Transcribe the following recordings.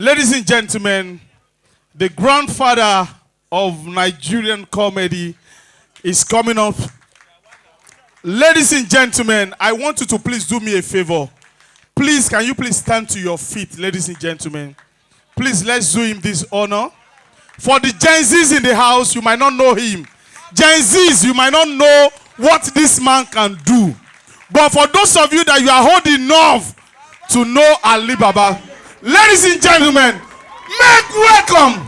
Ladies and gentlemen, the grandfather of Nigerian comedy is coming up. Ladies and gentlemen, I want you to please do me a favor. Please, can you please stand to your feet, ladies and gentlemen? Please, let's do him this honor. For the Gen Zs in the house, you might not know him. Gen Zs, you might not know what this man can do. But for those of you that you are old enough to know Alibaba, ladies and gentlemen, make welcome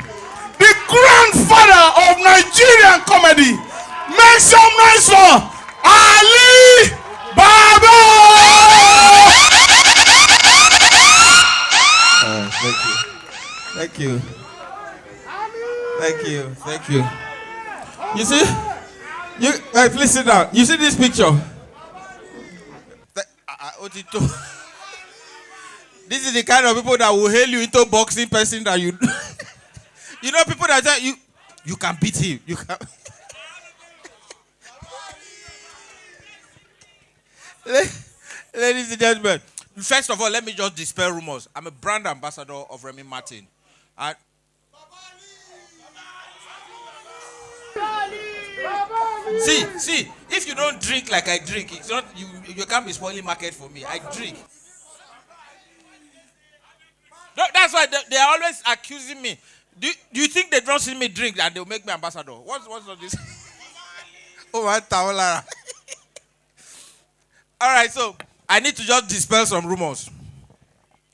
the grandfather of Nigerian comedy. Make some noise for Ali Baba. Thank you. Thank you. Thank you. You see? Please sit down. You see this picture? This is the kind of people that will hail you into boxing person that you you know, people that say you can beat him. You can. Ladies and gentlemen, first of all, let me just dispel rumors. I'm a brand ambassador of Remy Martin. And see, if you don't drink like I drink, it's not you can't be spoiling market for me. I drink. No, that's why they are always accusing me. Do you think they don't see me drink and they'll make me ambassador? What's all this? Oh, my tawala. All right, so I need to just dispel some rumors.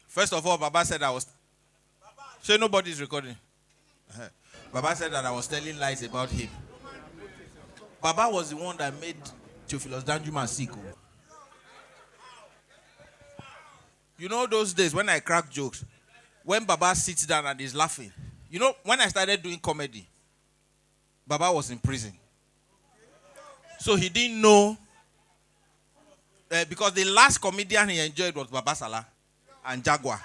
First of all, Baba said I was. So nobody's recording. Baba said that I was telling lies about him. Baba was the one that made Theophilus Danjuma sick. You know those days when I crack jokes, when Baba sits down and is laughing. You know, when I started doing comedy, Baba was in prison. So he didn't know, because the last comedian he enjoyed was Baba Salah and Jaguar.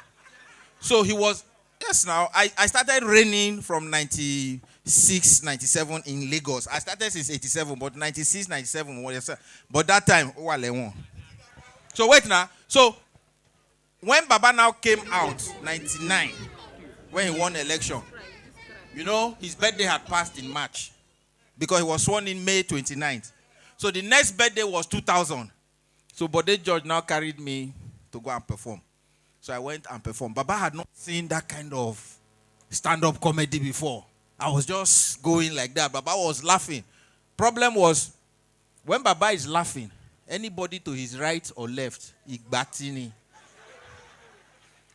So he was, yes now, I started reigning from 96, 97 in Lagos. I started since 87, but 96, 97, but that time, so wait now, so when Baba now came out, 99, when he won the election, you know, his birthday had passed in March because he was sworn in May 29th. So the next birthday was 2000. So Bode George now carried me to go and perform. So I went and performed. Baba had not seen that kind of stand-up comedy before. I was just going like that. Baba was laughing. Problem was, when Baba is laughing, anybody to his right or left, Igbatini.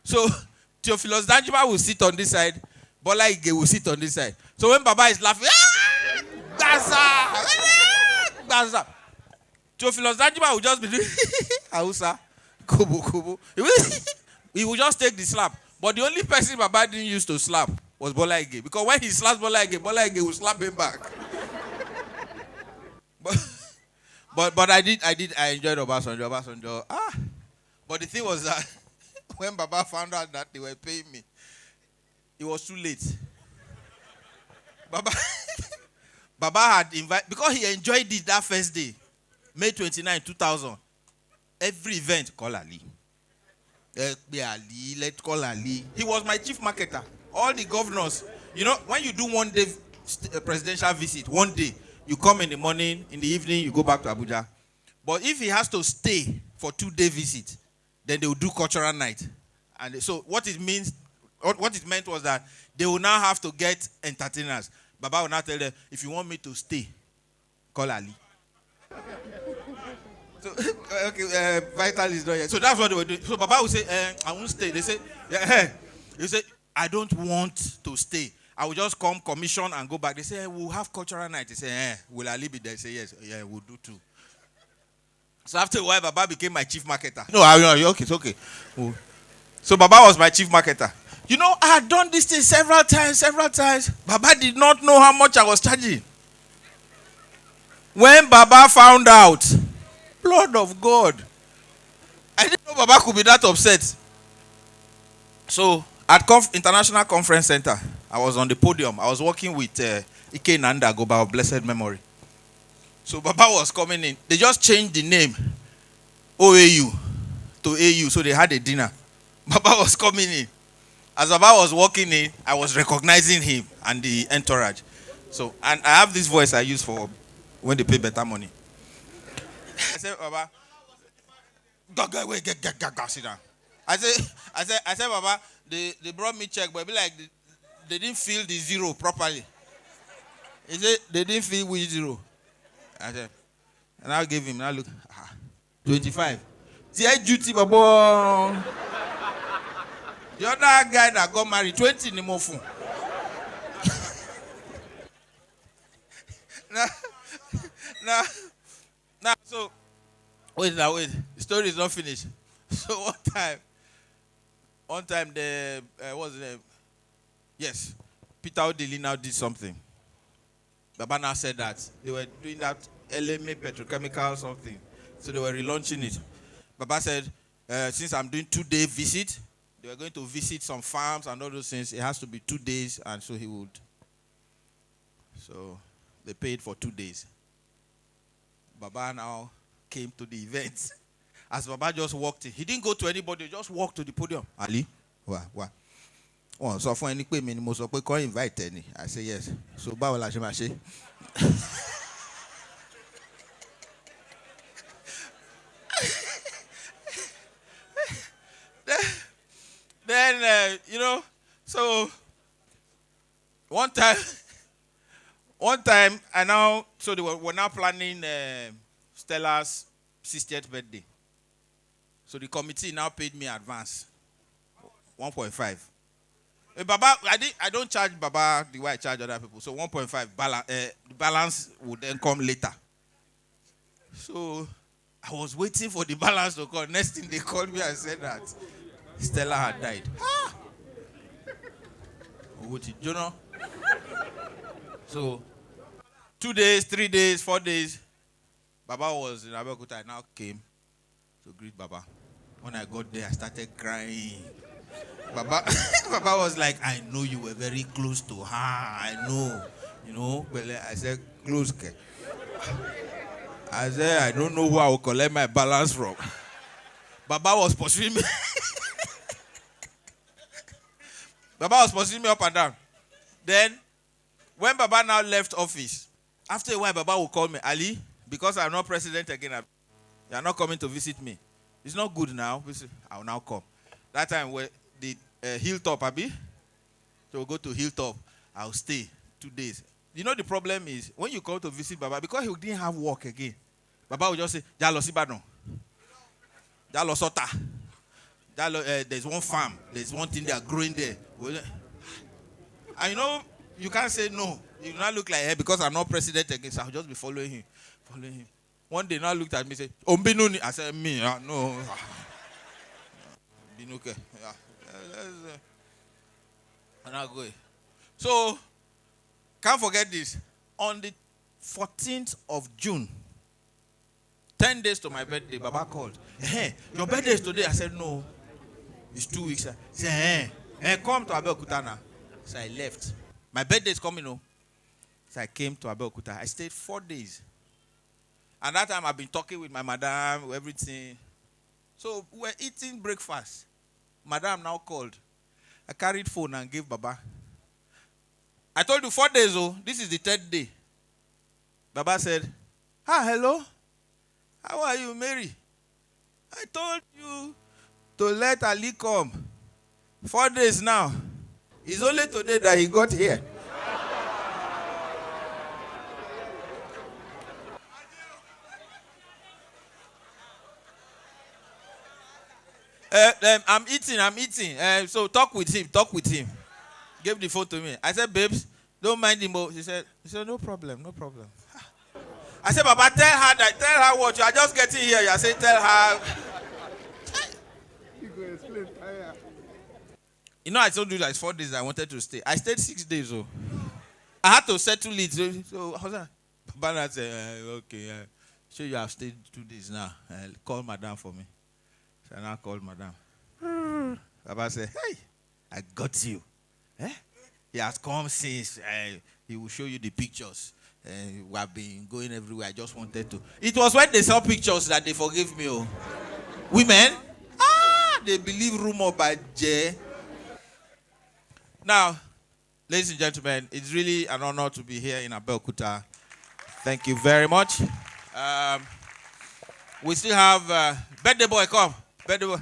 So Theophilus Danjuma will sit on this side, Bola Ige will sit on this side. So when Baba is laughing, Gaza, Theophilus Danjuma will just be doing Hausa, Kubu. He will just take the slap. But the only person Baba didn't use to slap was Bola Ige. Because when he slaps Bola Ige will slap him back. But I enjoyed Obasanjo. But the thing was that when Baba found out that they were paying me, it was too late. Baba had invited, because he enjoyed it that first day, May 29, 2000. Every event, call Ali. Let's call Ali. He was my chief marketer. All the governors, you know, when you do one day presidential visit, one day, you come in the morning, in the evening, you go back to Abuja. But if he has to stay for 2-day visit, then they will do cultural night. And so what it meant was that they will now have to get entertainers. Baba will now tell them, if you want me to stay, call Ali. So, okay, Vital is not here. So that's what they were doing. So Baba will say, I won't stay. They say, they say, I don't want to stay. I will just come, commission, and go back. They say, we'll have cultural night. They say, will Ali be there? They say, yes, yeah, we'll do too. So after a while, Baba became my chief marketer. No, okay, it's okay. Oh. So Baba was my chief marketer. You know, I had done this thing several times. Baba did not know how much I was charging. When Baba found out, blood of God, I didn't know Baba could be that upset. So at International Conference Center, I was on the podium. I was working with Ike Nanda Goba of blessed memory. So Baba was coming in. They just changed the name, OAU, to AU. So they had a dinner. Baba was coming in. As Baba was walking in, I was recognizing him and the entourage. So, and I have this voice I use for when they pay better money. I said, Baba, go, sit down. I said, Baba, they brought me check, but it be like they didn't fill the zero properly. He said, they didn't fill which zero. I said, and I gave him, and I look, 25. See, I duty, Baba. The other guy that got married, 20 in the phone. now, so, wait. The story is not finished. So one time, the, what's the name? Yes, Peter Odili now did something. Baba now said that they were doing that LMA petrochemical something. So they were relaunching it. Baba said, since I'm doing 2-day visit, they were going to visit some farms and all those things. It has to be 2 days, and so he would. So they paid for 2 days. Baba now came to the event. As Baba just walked in, he didn't go to anybody, he just walked to the podium. Ali, what? Oh, so for any pay, most of people invite any. I say yes. So báwo la ṣe máa ṣe? Then so one time, so they were now planning Stella's 60th birthday. So the committee now paid me advance 1.5. Baba, I don't charge Baba the way I charge other people. So 1.5 balance, the balance would then come later. So I was waiting for the balance to come. Next thing they called me and said that Stella had died. You know? So 2 days, 3 days, 4 days, Baba was in Abeokuta. I now came to greet Baba. When I got there, I started crying. Baba was like, I know you were very close to her. I know. But I said, close. I said, I don't know who I will collect my balance from. Baba was pursuing me. Baba was pursuing me up and down. Then, when Baba now left office, after a while, Baba will call me, Ali, because I'm not president again, you are not coming to visit me. It's not good now. I will now come. That time, the Hilltop, Abi. So we'll go to Hilltop. I'll stay 2 days. You know the problem is, when you come to visit Baba, because he didn't have work again, Baba will just say, Jalo Sibano. Jalo Sota. There's one farm. There's one thing they are growing there. And you can't say no. You not look like, because I'm not president again, so I'll just be following him. One day, now looked at me and said, Ombinuni. I said, me, no. Binuke. Yeah. And I'll go. So, can't forget this. On the 14th of June, 10 days to my birthday, Baba called. Hey, your birthday is today. I said, no. It's 2 weeks. He said, come to Abeokuta now. So I left. My birthday is coming home. So I came to Abeokuta. I stayed 4 days. And that time I've been talking with my madam, everything. So we were eating breakfast. Madam now called. I carried phone and gave Baba. I told you 4 days, this is the 3rd day. Baba said, hello. How are you, Mary? I told you to let Ali come. 4 days now. It's only today that he got here. I'm eating. So talk with him. Gave the phone to me. I said, babes, don't mind him. She said, no problem. I said, Baba, tell her what you are just getting here. I said, tell her. You go explain. I told you that it's 4 days I wanted to stay. I stayed 6 days. I had to settle it. So I was like, Baba said, okay. So you have stayed 2 days now. Call madam for me. So I now called madam. Baba said, hey, I got you. He has come since. He will show you the pictures. We have been going everywhere. I just wanted to. It was when they saw pictures that they forgave me. Women, they believe rumor by J. Now, ladies and gentlemen, it's really an honor to be here in Abeokuta. Thank you very much. We still have birthday boy, come. Birthday boy.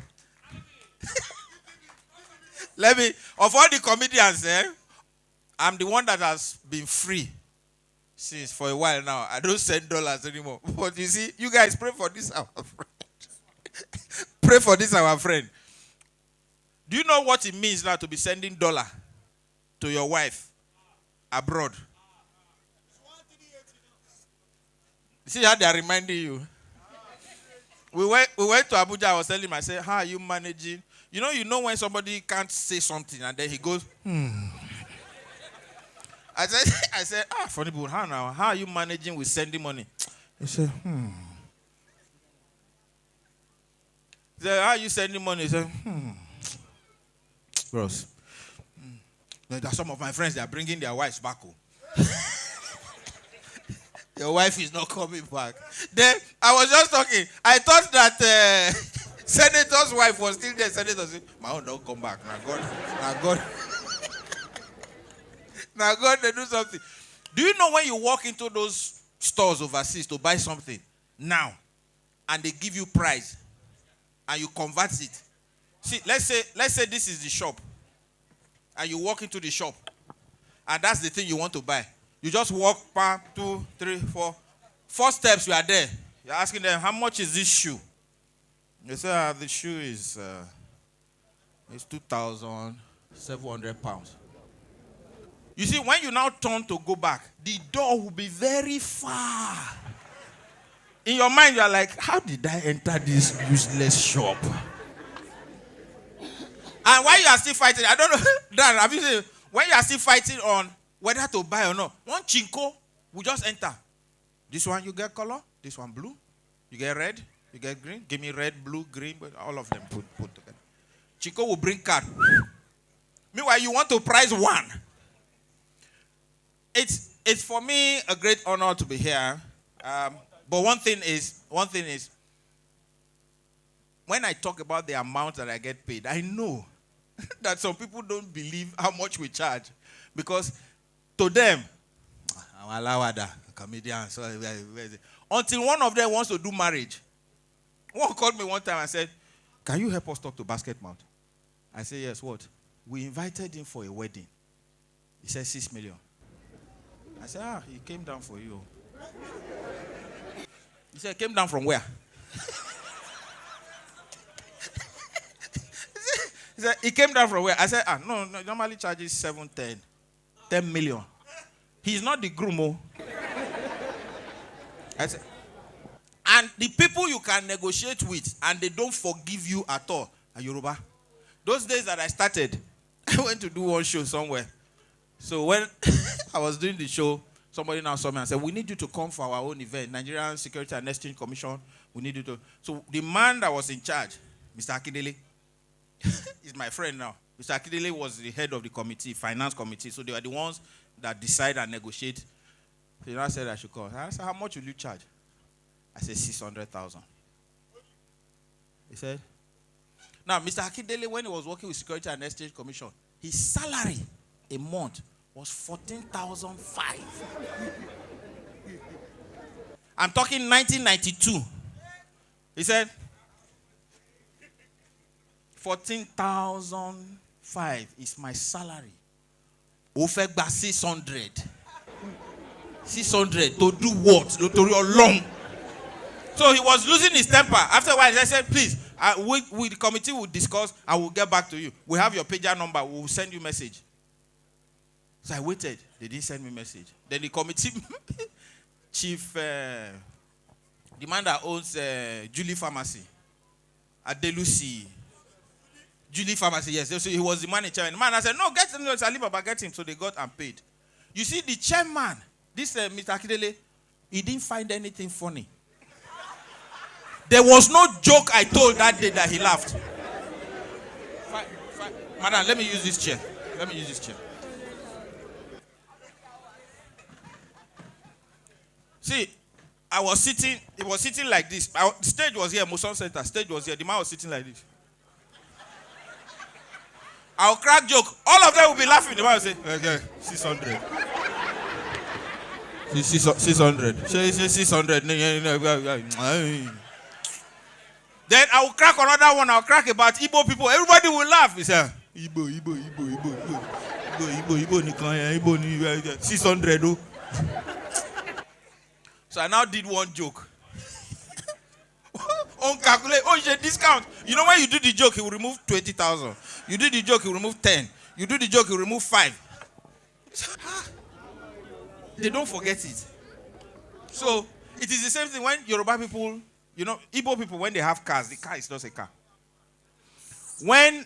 Let me, of all the comedians, I'm the one that has been free since for a while now. I don't send dollars anymore. But you see, you guys pray for this, our friend. Pray for this, our friend. Do you know what it means now to be sending dollar to your wife abroad? See how they are reminding you? We went to Abuja. I was telling him, I said, how are you managing? You know when somebody can't say something and then he goes, I said, funny people, how now? How are you managing with sending money? He said, He said, how are you sending money? He said, Bros. There are some of my friends, they are bringing their wives back home. Your wife is not coming back. Then I was just talking. I thought that senator's wife was still there. Senator said, my own don't come back. Now God, they do something. Do you know when you walk into those stores overseas to buy something now, and they give you price, and you convert it? See, let's say this is the shop, and you walk into the shop, and that's the thing you want to buy. You just walk 1, 2, 3, 4. 4 steps, you are there. You're asking them, how much is this shoe? They say, the shoe is 2,700 pounds. You see, when you now turn to go back, the door will be very far. In your mind, you are like, how did I enter this useless shop? And while you are still fighting, I don't know, Dan, have you seen, when you are still fighting on whether to buy or not, one chinko will just enter. This one you get color, this one blue, you get red, you get green. Give me red, blue, green, but all of them put together. Chinko will bring card. Meanwhile, you want to price one. It's for me a great honor to be here. But one thing is, when I talk about the amount that I get paid, I know that some people don't believe how much we charge. Because to them, I'm a lawada, comedian. So, until one of them wants to do marriage. One called me one time and said, can you help us talk to Basket Mount? I said, yes, what? We invited him for a wedding. He said 6 million. I said, he came down for you. He said, came down from where? He said, he came down from where? I said, no, normally charges 7, 10 million. He's not the groom. Oh. I said, and the people you can negotiate with and they don't forgive you at all are Yoruba. Those days that I started, I went to do one show somewhere. So when I was doing the show, somebody now saw me and said, we need you to come for our own event, Nigerian Security and Exchange Commission. We need you to. So the man that was in charge, Mr. Akindele, is my friend now. Mr. Akindele was the head of the committee, finance committee. So they were the ones that decide and negotiate. So he now said I should come. I said, how much will you charge? I said, 600,000. He said, now, Mr. Akindele, when he was working with Security and Exchange Commission, his salary a month was 14,500. I'm talking 1992. He said, 14,500 is my salary. Ofegba 600. 600 to do what? To your long. So he was losing his temper. After a while, I said, please, we the committee will discuss and we'll get back to you. We have your pager number. We'll send you a message. So I waited. They didn't send me a message. Then the committee chief, the man that owns Julie Pharmacy, Adelusi, Julie Pharmacy, yes. So he was the man in charge. The man, I said, no, get him. It's Alibaba, get him. So they got and paid. You see, the chairman, this Mr. Akindele, he didn't find anything funny. There was no joke I told that day that he laughed. Fine. Madam, let me use this chair. See, he was sitting like this. The stage was here, Moson Center. Stage was here. The man was sitting like this. I'll crack joke. All of them will be laughing. The man will say, okay, 600. 600. Say 600. Then I will crack another one. I'll crack about Igbo people. Everybody will laugh. He said, Igbo. 600. Oh. So I now did one joke. On calculate. Oh, it's a discount. You know when you do the joke, he will remove 20,000. You do the joke, he will remove 10. You do the joke, he will remove 5. They don't forget it. So it is the same thing when Yoruba people, Igbo people, when they have cars, the car is not a car. When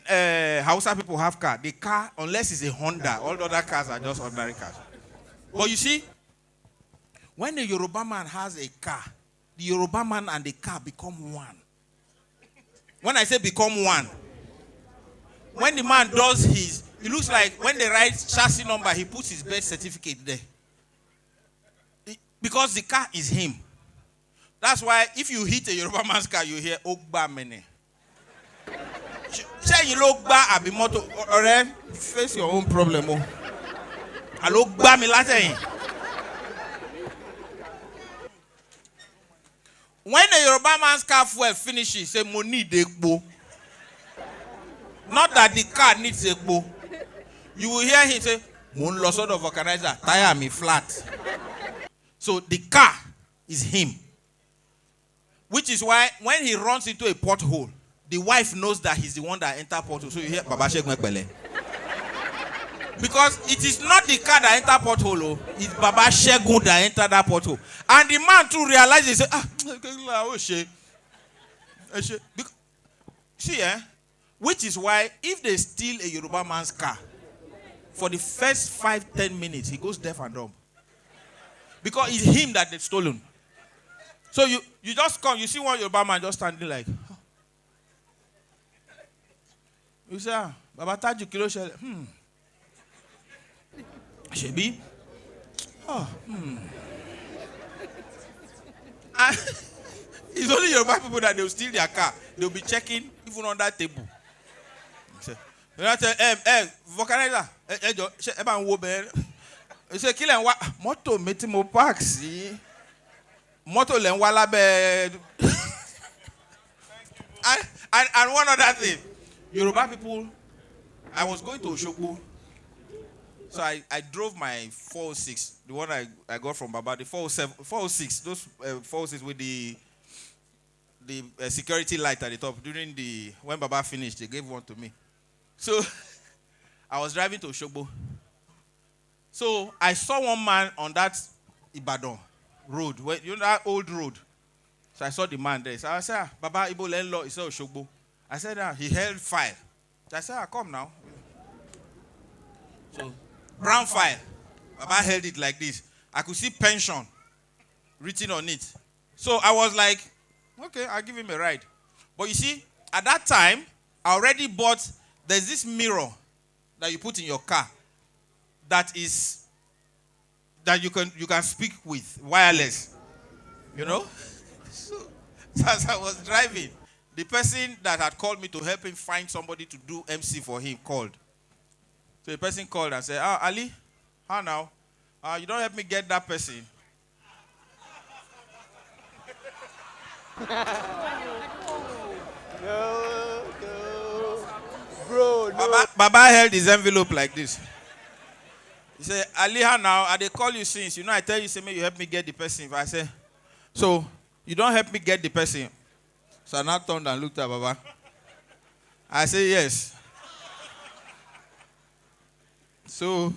Hausa people have car, the car, unless it's a Honda, all the other cars are just ordinary cars. But you see, when the Yoruba man has a car, the Yoruba man and the car become one. When I say become one, when the man does his, it looks like when they write chassis number, he puts his birth certificate there. Because the car is him. That's why if you hit a Yoruba man's car, you hear Ogba Mene. Say you look back at the motor, or face your own problem. I look back me Latin. When the Yoruba man's car fuel finishes, say money dey go. Not that the car needs a go. You will hear him say, "Mon loss of vulcanizer, tire me flat." So the car is him. Which is why when he runs into a pothole, the wife knows that he's the one that entered pothole. So you hear Baba Sheikh Mekbele. Because it is not the car that entered pothole, it's Baba Shegun that entered that pothole. And the man too realizes, say, oh shit. See, which is why if they steal a Yoruba man's car, for the first 5-10 minutes, he goes deaf and dumb. Because it's him that they've stolen. So you just come, you see one Yoruba man just standing like, oh. You say, Baba Taju Kilo Shele, Shebi? Oh, And it's only Yoruba people that they'll steal their car. They'll be checking even on that table. You know, vulcanizer, you say, kill and what? Moto metimo paxi. Moto lenwala bed. And one other thing. Yoruba people, I was going to Oshogbo. So I drove my 406, the one I got from Baba, the 407, 406, those 406 with the security light at the top. When Baba finished, they gave one to me. So I was driving to Oshogbo. So I saw one man on that Ibadan road, that old road. So I saw the man there. So I said, Baba Ibo Lenlo, he said Oshogbo. I said, he held file. So I said, come now. So brown file. Baba held it like this. I could see pension written on it. So I was like, okay, I'll give him a ride. But you see, at that time, I already bought, there's this mirror that you put in your car that you can speak with, wireless. You know? So as I was driving, the person that had called me to help him find somebody to do MC for him called. So the person called and said, Ali, how now? You don't help me get that person. No. Bro, no. Baba held his envelope like this. He said, Ali, how now? I they call you since. I tell you, say, you help me get the person. If I say, so you don't help me get the person. So I now turned and looked at Baba. I said, yes. So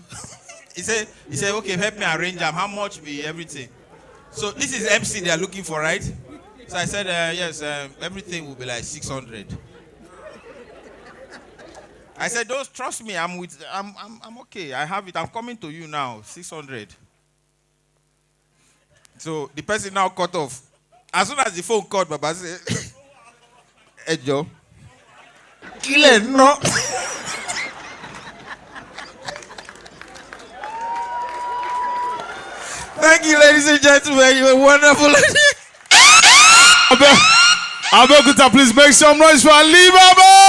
he said, okay, help me arrange them. How much be everything? So this is MC they are looking for, right? So I said, yes, everything will be like 600. I said, don't trust me. I'm okay. I have it. I'm coming to you now. 600. So the person now cut off. As soon as the phone cut, Baba said, hey, Joe. Kill it, no. Thank you, ladies and gentlemen. You were wonderful. Abeokuta, please make some noise for Alibaba.